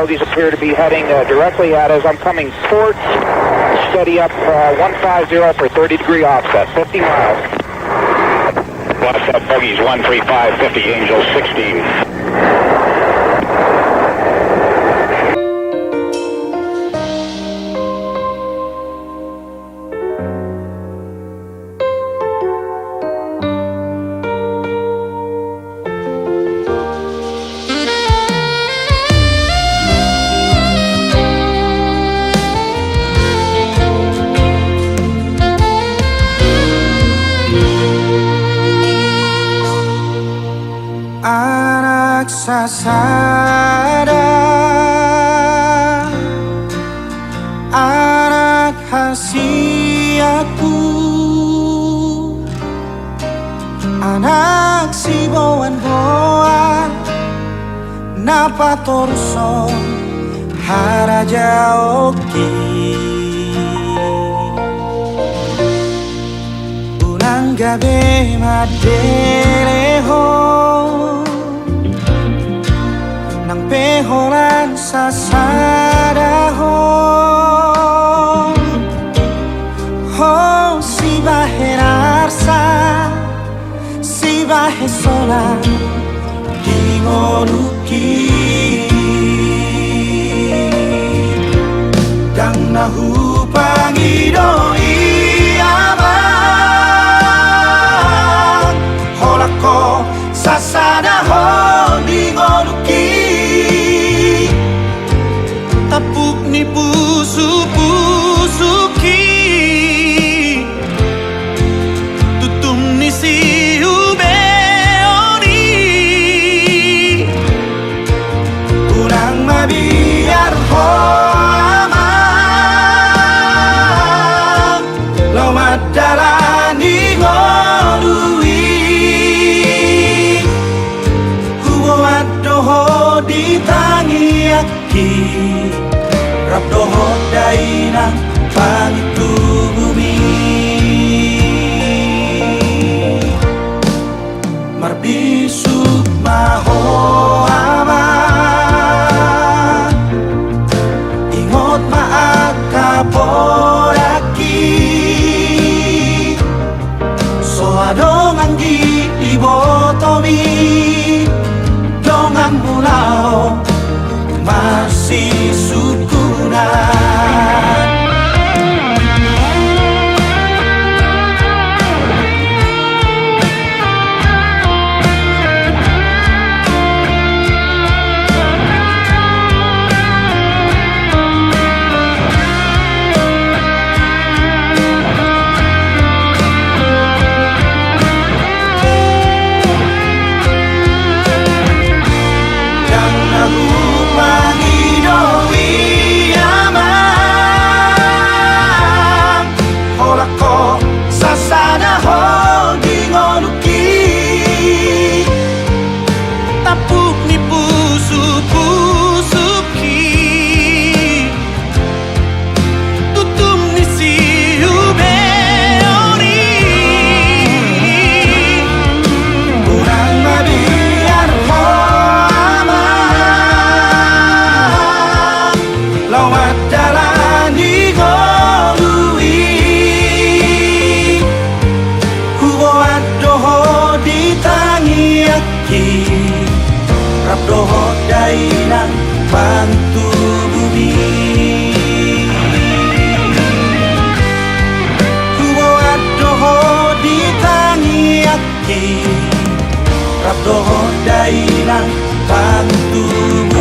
bogies appear to be heading directly at us. I'm coming port, steady up 150 for 30-degree offset, 50 miles. Watch that, bogies 135, 50, Angel 16. Anak sasada, anak hasiaku, anak si boan-boan, napa torso haraja oki, unang gabi madeleho nang pehoran sasadahon ho si baherarsa si bahesola dingonuki dang nahupang idoi amang holako sasadahon dingonuki tapuk ni pusu-pusuki tutum ni si ubeoni urang mabiar ho amang lomat dalani ngolui hubo adoho ditangiaki Rabdoho dainang pangitu bumi marbisuk maho ama ingot maakaporaki so adong anggi ibotomi dongang mulao masih sukunan Rabdoho dainang bantu bumi Hubo adoho ditangiaki Rabdoho dainang bantu bumi